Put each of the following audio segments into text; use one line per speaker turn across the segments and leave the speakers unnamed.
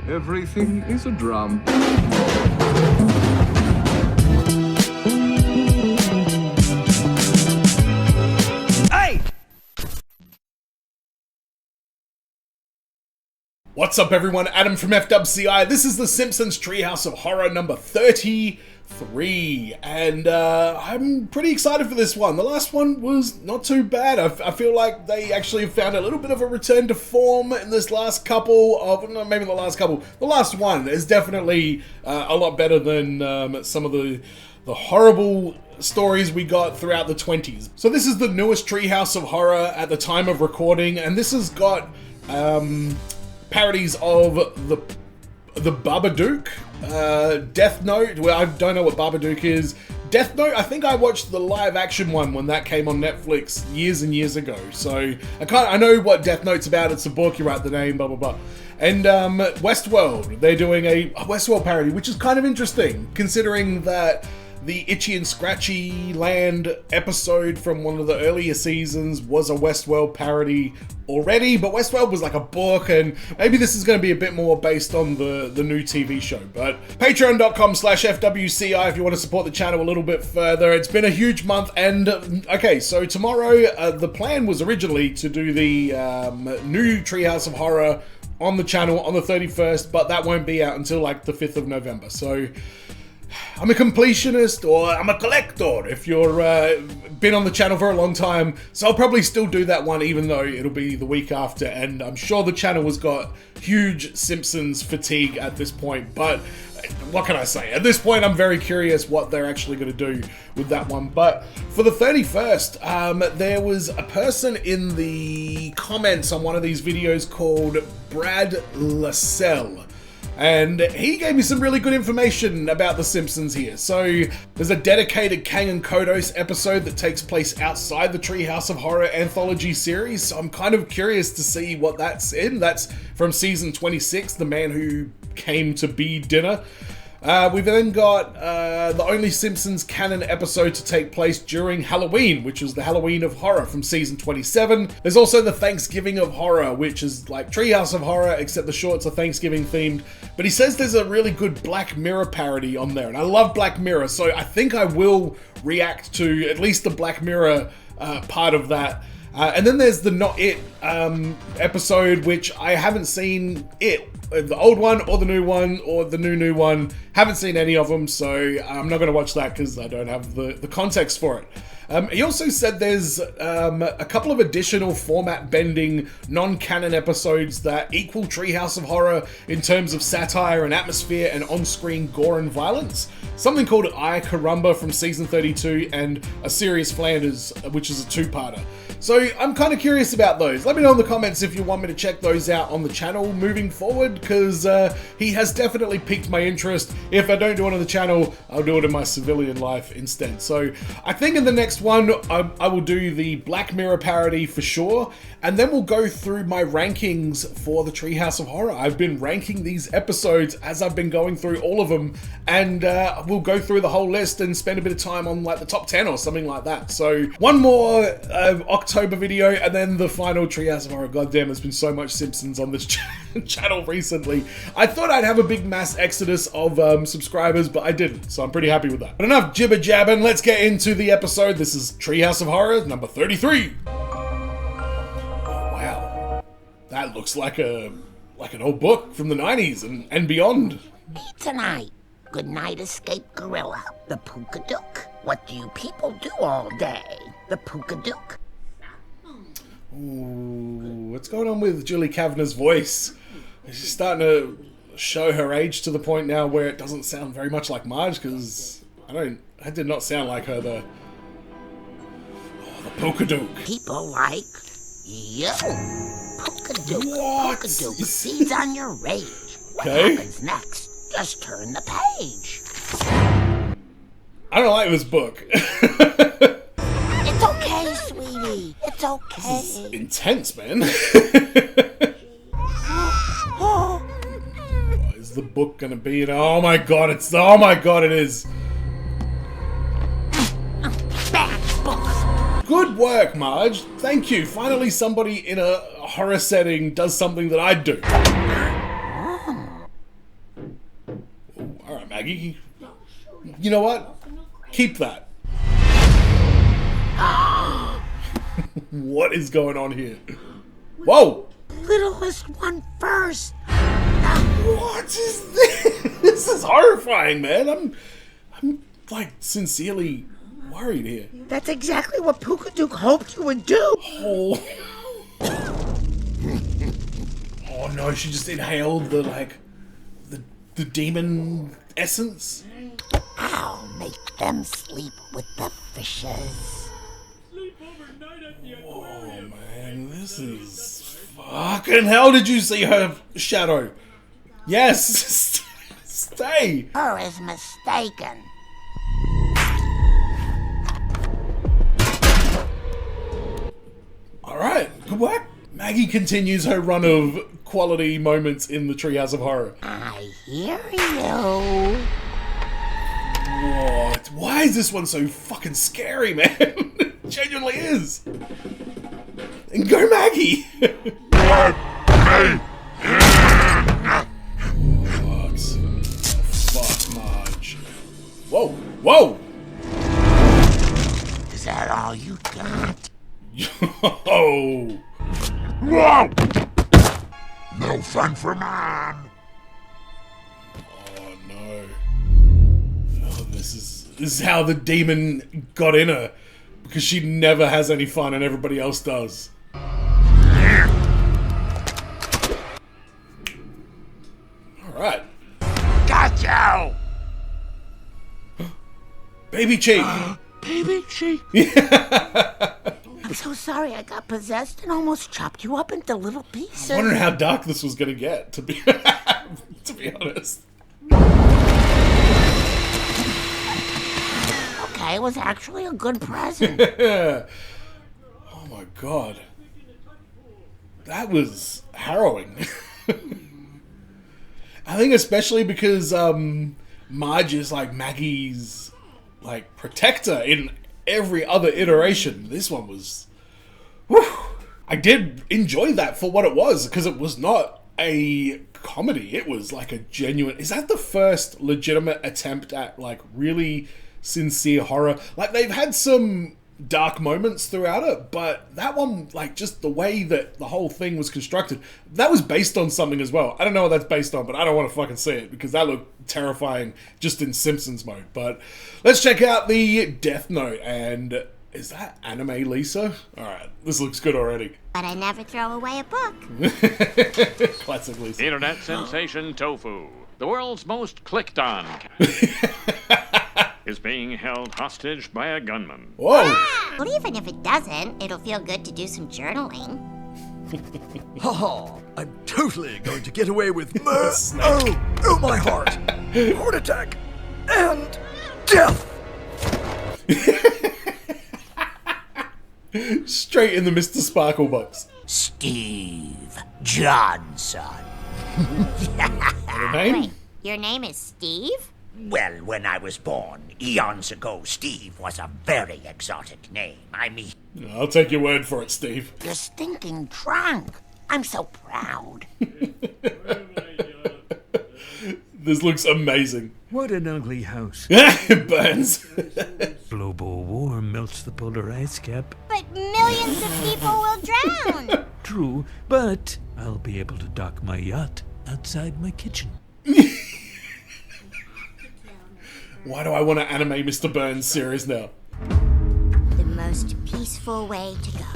Everything is a drum.
Hey! What's up, everyone? Adam from FWCI. This is The Simpsons Treehouse of Horror number 33, and I'm pretty excited for this one. The last one was not too bad. I feel like they actually have found a little bit of a return to form in this last couple of, no, maybe the last couple. The last one is definitely a lot better than some of the horrible stories we got throughout the 20s. So this is the newest Treehouse of Horror at the time of recording, and this has got parodies of the Babadook, Death Note. Well, I don't know what Babadook is. Death Note, I think I watched the live action one when that came on Netflix years and years ago. So I know what Death Note's about. It's a book, you write the name, blah blah blah. And Westworld, they're doing a Westworld parody, which is kind of interesting considering that the Itchy and Scratchy Land episode from one of the earlier seasons was a Westworld parody already, but Westworld was like a book, and maybe this is going to be a bit more based on the new TV show. But patreon.com/FWCI if you want to support the channel a little bit further. It's been a huge month, and okay, so tomorrow, the plan was originally to do the new Treehouse of Horror on the channel on the 31st, but that won't be out until like the 5th of November. So I'm a completionist, or I'm a collector if you're been on the channel for a long time, so I'll probably still do that one even though it'll be the week after, and I'm sure the channel has got huge Simpsons fatigue at this point, but what can I say? At this point I'm very curious what they're actually going to do with that one. But for the 31st, there was a person in the comments on one of these videos called Brad Lascelle, and he gave me some really good information about The Simpsons here. So there's a dedicated Kang and Kodos episode that takes place outside the Treehouse of Horror anthology series. So I'm kind of curious to see what that's in. That's from season 26, The Man Who Came to Be Dinner. We've then got the only Simpsons canon episode to take place during Halloween, which was the Halloween of Horror from season 27. There's also the Thanksgiving of Horror, which is like Treehouse of Horror, except the shorts are Thanksgiving themed. But he says there's a really good Black Mirror parody on there, and I love Black Mirror, so I think I will react to at least the Black Mirror part of that. And then there's the Not It episode, which I haven't seen it. The old one or the new one or the new one. Haven't seen any of them, so I'm not going to watch that because I don't have the context for it. He also said there's a couple of additional format-bending, non-canon episodes that equal Treehouse of Horror in terms of satire and atmosphere and on-screen gore and violence. Something called I Carumba from season 32 and A Serious Flanders, which is a two-parter. So I'm kind of curious about those. Let me know in the comments if you want me to check those out on the channel moving forward, because he has definitely piqued my interest. If I don't do it on the channel, I'll do it in my civilian life instead. So I think in the next one, I will do the Black Mirror parody for sure, and then we'll go through my rankings for the Treehouse of Horror. I've been ranking these episodes as I've been going through all of them, and we'll go through the whole list and spend a bit of time on like the top 10 or something like that. So one more October video, and then the final Treehouse of Horror. Goddamn, there's been so much Simpsons on this channel recently. I thought I'd have a big mass exodus of subscribers, but I didn't, so I'm pretty happy with that. But enough jibber jabbing, let's get into the episode. This is Treehouse of Horror number 33. Oh wow, that looks like an old book from the 90s and beyond.
Eat tonight. Good night, Escape Gorilla. The Pookadook. What do you people do all day? The Pookadook.
Ooh, what's going on with Julie Kavanagh's voice? She's starting to show her age to the point now where it doesn't sound very much like Marge, because that did not sound like her there. Oh, the Pookadook.
People like you. Pookadook.
What?
Pookadook feeds on your rage. What
Okay.
happens next? Just turn the page.
I don't like this book.
It's okay, sweetie. It's okay.
This is intense, man. What is the book gonna be? Oh my god, it is.
Bad books.
Good work, Marge. Thank you. Finally somebody in a horror setting does something that I'd do. Maggie. You know what? Keep that. What is going on here? Whoa!
Littlest one first.
What is this? This is horrifying, man. I'm like sincerely worried here.
That's exactly what Pukaduke hoped you would do.
Oh. Oh no, she just inhaled the demon essence.
I'll make them sleep with the fishes.
Oh man, this is fucking hell. Did you see her shadow? Yes. Stay.
Her is mistaken.
Alright, good work. Maggie continues her run of quality moments in the Treehouse of Horror.
I hear you.
What? Why is this one so fucking scary, man? It genuinely is. And go Maggie! What? Fuck, Marge. Whoa, whoa!
Is that all you got?
Oh!
Whoa! No fun for Mom!
Oh no. Oh, this is how the demon got in her. Because she never has any fun and everybody else does. Alright.
Got you!
Baby Cheek!
Baby Cheek?
I'm so sorry I got possessed and almost chopped you up into little pieces.
I wondered how dark this was gonna get, to be to be honest.
Okay, it was actually a good present.
Oh my god. That was harrowing. I think especially because Marge is like Maggie's like protector in every other iteration. This one was... Whew. I did enjoy that for what it was, because it was not a comedy. It was like a genuine... Is that the first legitimate attempt at like really sincere horror? Like they've had some dark moments throughout it, but that one, like just the way that the whole thing was constructed, that was based on something as well. I don't know what that's based on, but I don't want to fucking see it because that looked terrifying just in Simpsons mode. But let's check out the Death Note. And is that anime Lisa? Alright, this looks good already.
But I never throw away a book.
Classic Lisa.
Internet sensation Tofu, the world's most clicked on is being held hostage by a gunman.
Whoa!
Well, even if it doesn't, it'll feel good to do some journaling.
Haha, I'm totally going to get away with oh my heart, heart attack, and death!
Straight in the Mr. Sparkle box.
Steve Johnson.
What a name?
Wait, your name is Steve?
Well, when I was born, eons ago, Steve was a very exotic name. I mean,
I'll take your word for it, Steve.
you're stinking drunk. I'm so proud.
This looks amazing.
What an ugly house.
It burns.
Global war melts the polar ice cap.
But millions of people will drown.
True, but I'll be able to dock my yacht outside my kitchen.
Why do I want to anime Mr. Burns series now?
The most peaceful way to go.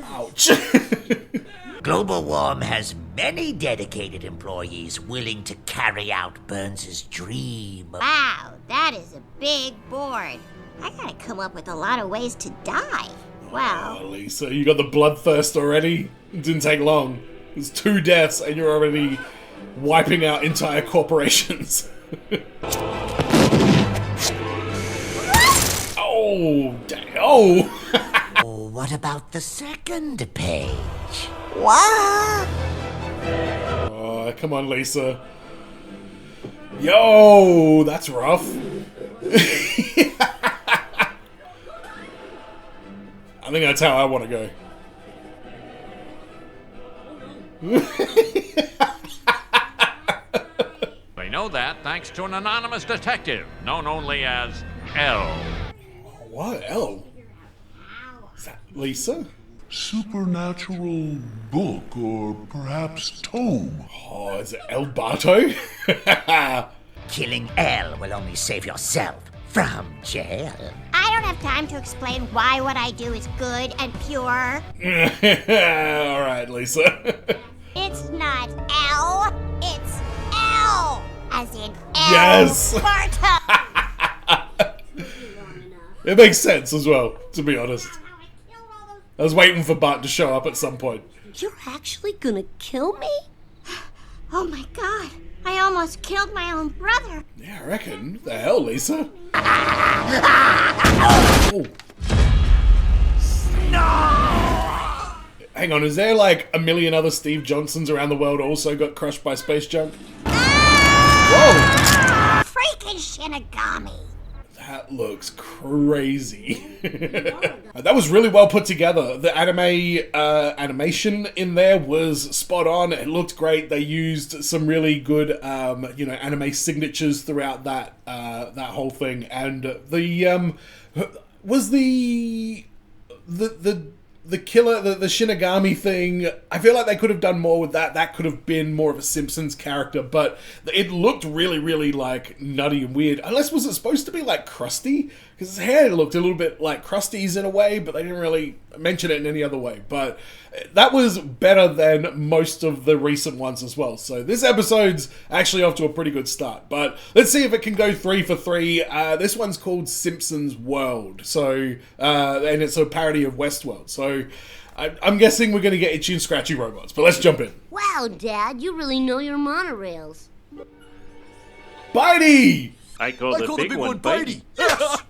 Ouch.
Global Warm has many dedicated employees willing to carry out Burns's dream.
Wow, that is a big board. I gotta come up with a lot of ways to die. Well,
Oh, Lisa, you got the bloodthirst already? It didn't take long. There's 2 deaths and you're already wiping out entire corporations. Oh, dang. Oh!
Oh, what about the second page? What?
Oh, come on, Lisa. Yo, that's rough. I think that's how I want to go.
thanks to an anonymous detective known only as L.
What? L? Is that Lisa?
Supernatural book or perhaps tome.
Oh, is it El Barto?
Killing L will only save yourself from jail.
I don't have time to explain why what I do is good and pure.
Alright, Lisa.
It's not L, it's L, as in L.
Yes.
Barto.
It makes sense as well, to be honest. I was waiting for Bart to show up at some point.
You're actually gonna kill me? Oh my god, I almost killed my own brother.
Yeah, I reckon. The hell, Lisa? Oh. No! Hang on, is there like a million other Steve Johnsons around the world also got crushed by space junk? Whoa!
Freaking Shinigami.
That looks crazy. That was really well put together. The animation in there was spot on. It looked great. They used some really good, anime signatures throughout that whole thing. And was the killer, the Shinigami thing, I feel like they could have done more with that. That could have been more of a Simpsons character, but it looked really, really like nutty and weird. Unless, was it supposed to be like Krusty? Because his hair looked a little bit like Krusty's in a way, but they didn't really mention it in any other way. But that was better than most of the recent ones as well. So this episode's actually off to a pretty good start. But let's see if it can go 3 for 3. This one's called Simpsons World. So, and it's a parody of Westworld. So I'm guessing we're going to get itchy and scratchy robots. But let's jump in.
Wow, Dad, you really know your monorails.
Bitey!
I call the big one Bitey.
Yes!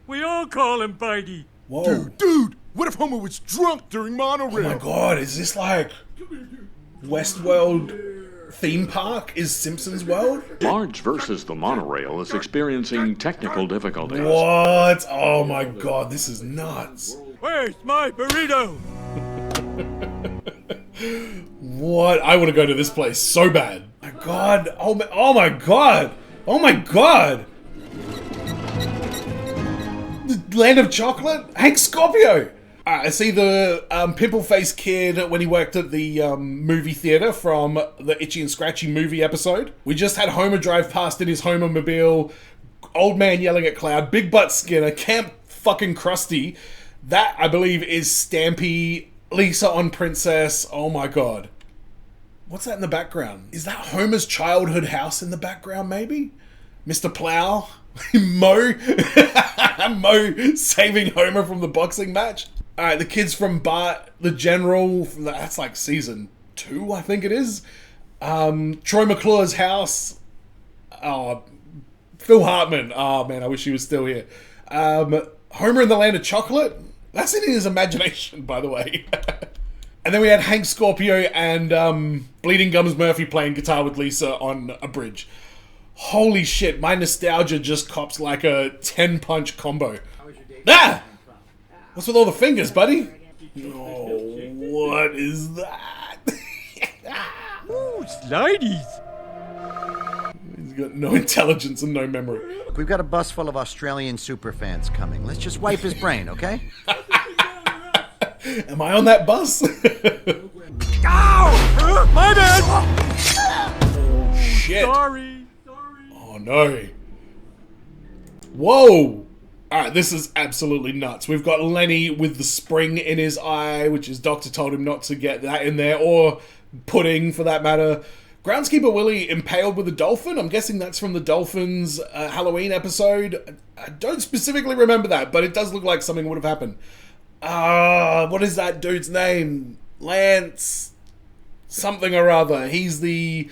We all call him Bitey.
Whoa.
Dude, what if Homer was drunk during monorail?
Oh my god, is this like Westworld theme park? Is Simpsons World?
Marge versus the monorail is experiencing technical difficulties.
What? Oh my god, this is nuts.
Where's my burrito?
What? I want to go to this place so bad. My god. Oh my god. Oh my god. The Land of Chocolate? Hank Scorpio. I see the pimple-faced kid when he worked at the movie theater from the Itchy and Scratchy movie episode. We just had Homer drive past in his Homer-mobile, old man yelling at Cloud, Big Butt Skinner, Camp fucking Krusty. That, I believe, is Stampy, Lisa on Princess. Oh my god. What's that in the background? Is that Homer's childhood house in the background, maybe? Mr. Plow? Mo? Mo saving Homer from the boxing match? Alright, the kids from Bart the General, that's like season 2, I think it is. Troy McClure's house. Oh, Phil Hartman. Oh man, I wish he was still here. Homer in the Land of Chocolate? That's in his imagination, by the way. And then we had Hank Scorpio and Bleeding Gums Murphy playing guitar with Lisa on a bridge. Holy shit, my nostalgia just cops like a 10-punch combo. Ah! What's with all the fingers, buddy? Oh, what is that?
Ooh, slidies.
He's got no intelligence and no memory.
We've got a bus full of Australian superfans coming. Let's just wipe his brain, okay?
Am I on that bus?
Ow! My bad!
Oh, shit.
Sorry.
Oh, no. Whoa! Alright, this is absolutely nuts. We've got Lenny with the spring in his eye, which his doctor told him not to get that in there, or pudding for that matter. Groundskeeper Willie impaled with a dolphin. I'm guessing that's from the Dolphins Halloween episode. I don't specifically remember that, but it does look like something would have happened. What is that dude's name? Lance something or other. He's the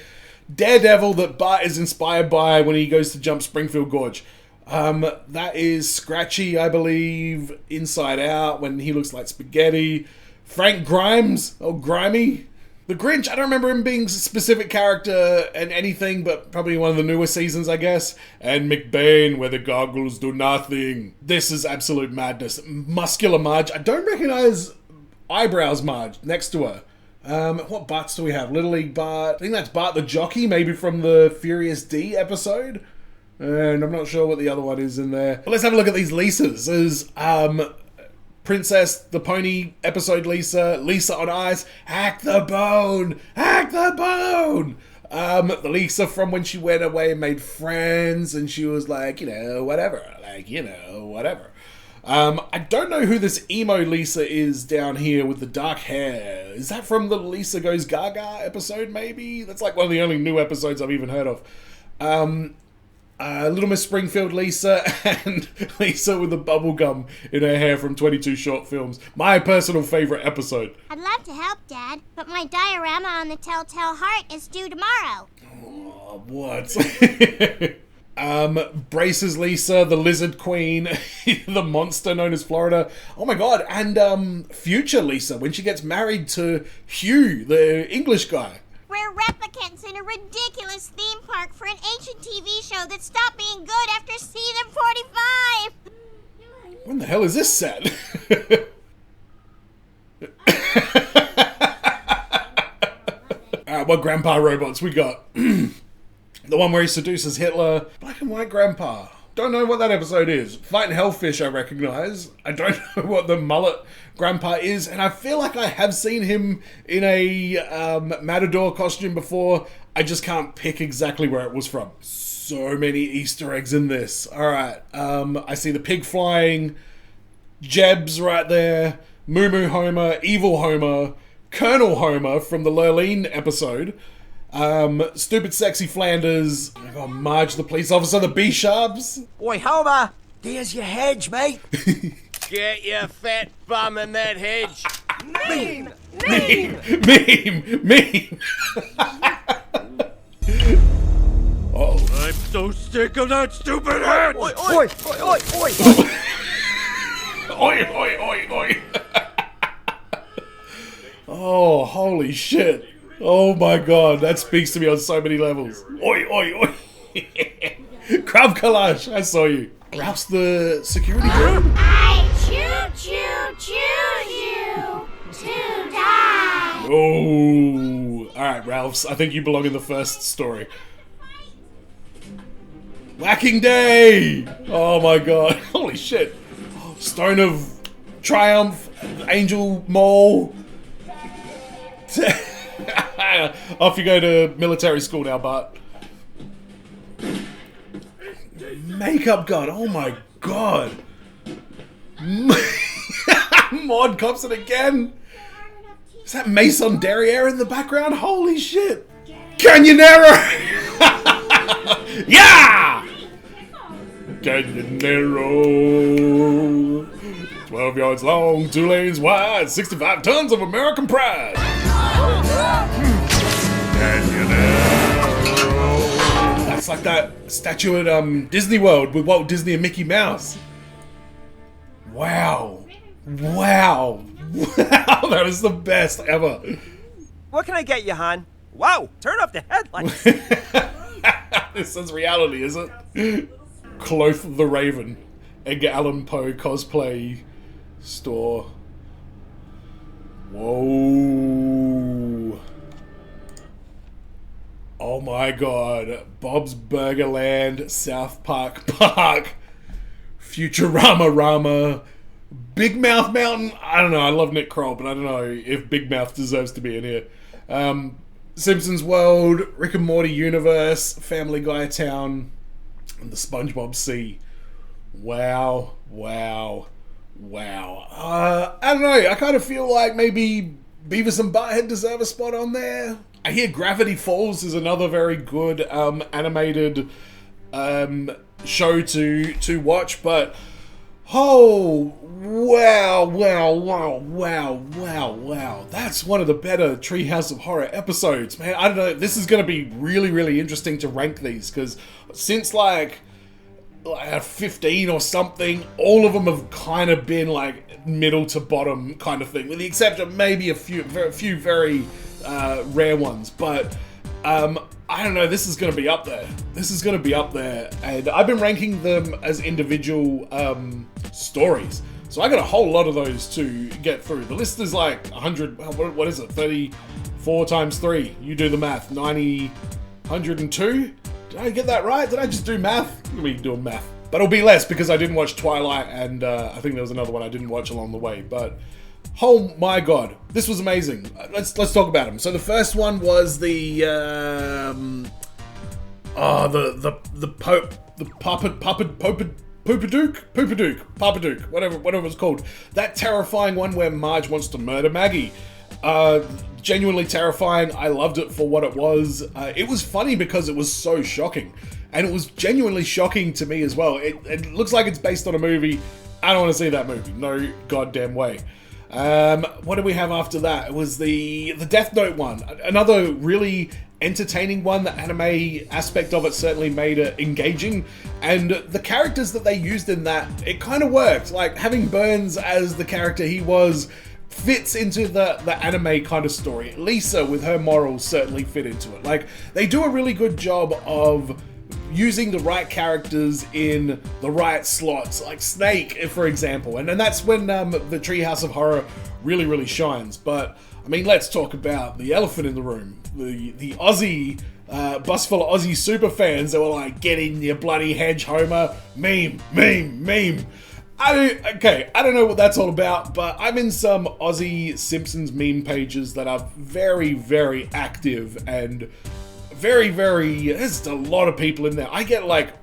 daredevil that Bart is inspired by when he goes to jump Springfield Gorge. That is Scratchy, I believe, Inside Out, when he looks like spaghetti. Frank Grimes, oh, Grimy. The Grinch, I don't remember him being a specific character in anything, but probably one of the newer seasons, I guess. And McBain, where the goggles do nothing. This is absolute madness. Muscular Marge, I don't recognize Eyebrows Marge next to her. What Barts do we have? Little League Bart. I think that's Bart the Jockey, maybe from the Furious D episode. And I'm not sure what the other one is in there. But let's have a look at these Lisas. There's Princess the Pony episode Lisa, Lisa on Ice, Hack the Bone, Hack the Bone. The Lisa from when she went away and made friends, and she was like, whatever. I don't know who this emo Lisa is down here with the dark hair. Is that from the Lisa Goes Gaga episode, maybe? That's like one of the only new episodes I've even heard of. Little Miss Springfield Lisa and Lisa with the bubble gum in her hair from 22 Short Films. My personal favorite episode.
I'd love to help, Dad, but my diorama on the Telltale Heart is due tomorrow.
Oh, what? Braces Lisa, the Lizard Queen, the monster known as Florida. Oh my god, and Future Lisa, when she gets married to Hugh, the English guy.
We're replicants in a ridiculous theme park for an ancient TV show that stopped being good after season 45.
When the hell is this set? Alright, what Grandpa robots we got? The one where he seduces Hitler. Black and White Grandpa. Don't know what that episode is. Fighting Hellfish I recognise. I don't know what the mullet Grandpa is, and I feel like I have seen him in a Matador costume before. I just can't pick exactly where it was from. So many Easter eggs in this. Alright, I see the pig flying, Jebs right there, Moo Moo Homer, Evil Homer, Colonel Homer from the Lurleen episode, Stupid Sexy Flanders, I got Marge the police officer, the B-Sharps.
Oi, Homer, there's your hedge, mate.
Get your fat bum in that hedge.
Meme!
Meme! Uh-oh.
I'm so sick of that stupid hedge.
Oi, oi, oi, oi, oi.
Oi, oi, oi, oi. Oh, holy shit. Oh my god, that speaks to me on so many levels. Oi, oi, oi. Crab Kalash, I saw you. Ralph's the security guard.
I choose you to die.
Oh, alright, Ralph's. I think you belong in the first story. Whacking Day! Oh my god, holy shit. Stone of Triumph, Angel Mole. Off you go to military school now, Bart. Makeup God, oh my god. Maud Copson again. Is that Mason Derriere in the background? Holy shit. Canyonero! Yeah! Canyonero. 12 yards long, 2 lanes wide, 65 tons of American pride. That's like that statue at Disney World with Walt Disney and Mickey Mouse. Wow. Wow. Wow, that is the best ever.
What can I get you, Han? Wow, turn off the headlights.
This is reality, is it? Cloth the Raven. Edgar Allan Poe cosplay store. Whoa. Oh my god. Bob's Burgerland, South Park Park, Futurama Rama, Big Mouth Mountain. I don't know, I love Nick Kroll, but I don't know if Big Mouth deserves to be in here. Simpsons World, Rick and Morty Universe, Family Guy Town, and the SpongeBob Sea. Wow, wow, wow. I don't know, I kind of feel like maybe Beavis and Butthead deserve a spot on there. I hear Gravity Falls is another very good animated show to watch, but oh, wow. That's one of the better Treehouse of Horror episodes, man. I don't know, this is going to be really, really interesting to rank these, because since like 15 or something, all of them have kind of been like middle to bottom kind of thing, with the exception of maybe a few very rare ones, but I don't know, this is going to be up there. This is going to be up there, and I've been ranking them as individual stories. So I got a whole lot of those to get through. The list is like 100, what is it, 34 times 3. You do the math, 90, 102? Did I get that right? Did I just do math? We doing math. But it'll be less because I didn't watch Twilight, and I think there was another one I didn't watch along the way. But oh my god, this was amazing. Let's talk about them. So the first one was the Papaduke, whatever it's called. That terrifying one where Marge wants to murder Maggie. Genuinely terrifying. I loved it for what it was. It was funny because it was so shocking. And it was genuinely shocking to me as well. It looks like it's based on a movie. I don't want to see that movie. No goddamn way. What did we have after that? It was the Death Note one. Another really entertaining one. The anime aspect of it certainly made it engaging. And the characters that they used in that, it kind of worked. Like having Burns as the character he was fits into the anime kind of story. Lisa with her morals certainly fit into it. Like they do a really good job of using the right characters in the right slots, like Snake, for example. And that's when the Treehouse of Horror really shines. But, I mean, let's talk about the elephant in the room. The Aussie, bus full of Aussie super fans that were like, get in your bloody hedge, Homer. Meme. I don't know what that's all about, but I'm in some Aussie Simpsons meme pages that are very active and very, there's a lot of people in there. I get like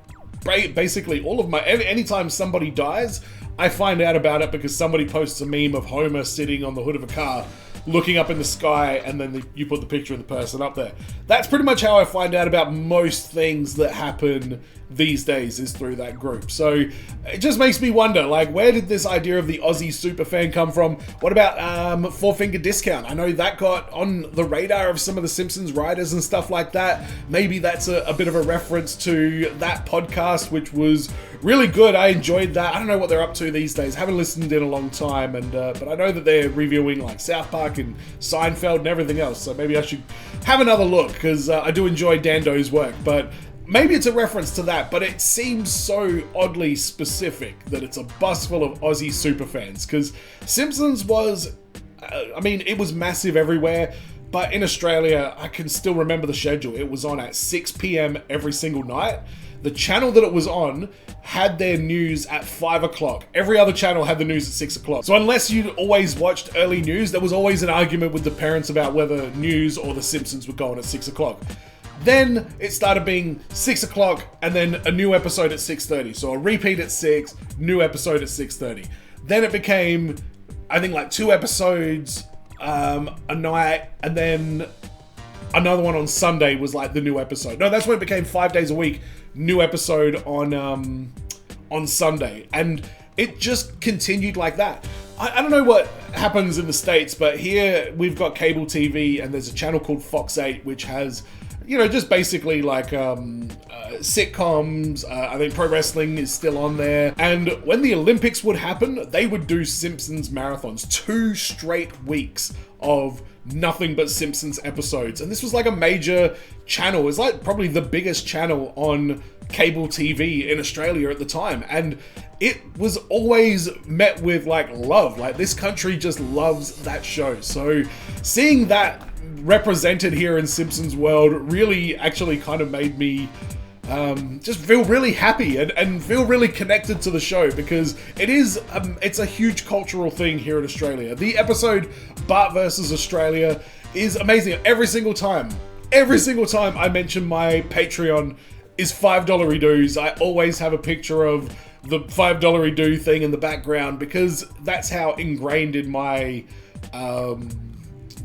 basically all of my, anytime somebody dies, I find out about it because somebody posts a meme of Homer sitting on the hood of a car looking up in the sky, and then you put the picture of the person up there. That's pretty much how I find out about most things that happen these days, is through that group. So it just makes me wonder, like, where did this idea of the Aussie superfan come from? What about Four Finger Discount? I know that got on the radar of some of the Simpsons writers and stuff like that. Maybe that's a bit of a reference to that podcast, which was really good. I enjoyed that. I don't know what they're up to these days. Haven't listened in a long time, and but I know that they're reviewing like South Park and Seinfeld and everything else. So maybe I should have another look, because I do enjoy Dando's work. But maybe it's a reference to that, but it seems so oddly specific that it's a bus full of Aussie superfans, because Simpsons was, I mean, it was massive everywhere, but in Australia, I can still remember the schedule. It was on at 6 p.m. every single night. The channel that it was on had their news at 5 o'clock. Every other channel had the news at 6 o'clock. So unless you'd always watched early news, there was always an argument with the parents about whether news or The Simpsons would go on at 6 o'clock. Then it started being 6 o'clock and then a new episode at 6:30. So a repeat at 6, new episode at 6:30. Then it became, I think, like 2 episodes a night, and then another one on Sunday was like the new episode. No, that's when it became 5 days a week, new episode on Sunday. And it just continued like that. I don't know what happens in the States, but here we've got cable TV, and there's a channel called Fox 8, which has, you know, just basically like sitcoms. I think pro wrestling is still on there. And when the Olympics would happen, they would do Simpsons marathons. 2 straight weeks of nothing but Simpsons episodes. And this was like a major channel. It was like probably the biggest channel on cable TV in Australia at the time. And it was always met with like love. Like this country just loves that show. So seeing that represented here in Simpsons World really actually kind of made me just feel really happy and feel really connected to the show, because it is it's a huge cultural thing here in Australia. The episode Bart versus Australia is amazing. Every single time I mention my Patreon is $5 dues, I always have a picture of the $5 due thing in the background, because that's how ingrained in my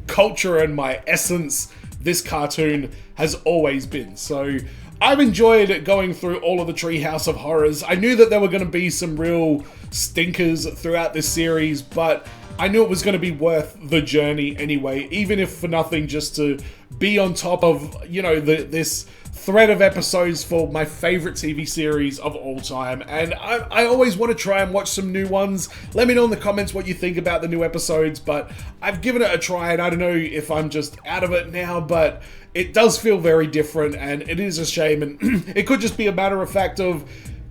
culture and my essence this cartoon has always been. So I've enjoyed going through all of the Treehouse of Horrors. I knew that there were going to be some real stinkers throughout this series, but I knew it was going to be worth the journey anyway, even if for nothing, just to be on top of, you know, this thread of episodes for my favorite TV series of all time. And I always want to try and watch some new ones. Let me know in the comments what you think about the new episodes, but I've given it a try, and I don't know if I'm just out of it now, but it does feel very different, and it is a shame. And it could just be a matter of fact of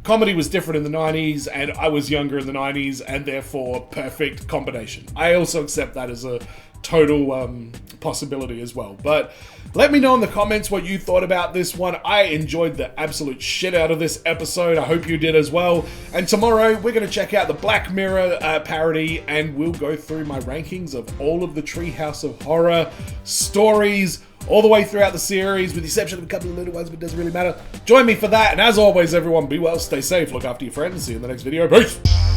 comedy was different in the 90s, and I was younger in the 90s, and therefore perfect combination. I also accept that as a total possibility as well. But let me know in the comments what you thought about this one. I enjoyed the absolute shit out of this episode. I hope you did as well. And tomorrow we're going to check out the Black Mirror parody, and we'll go through my rankings of all of the Treehouse of Horror stories all the way throughout the series, with the exception of a couple of little ones, but it doesn't really matter. Join me for that, and as always, everyone, be well, stay safe, look after your friends, see you in the next video. Peace!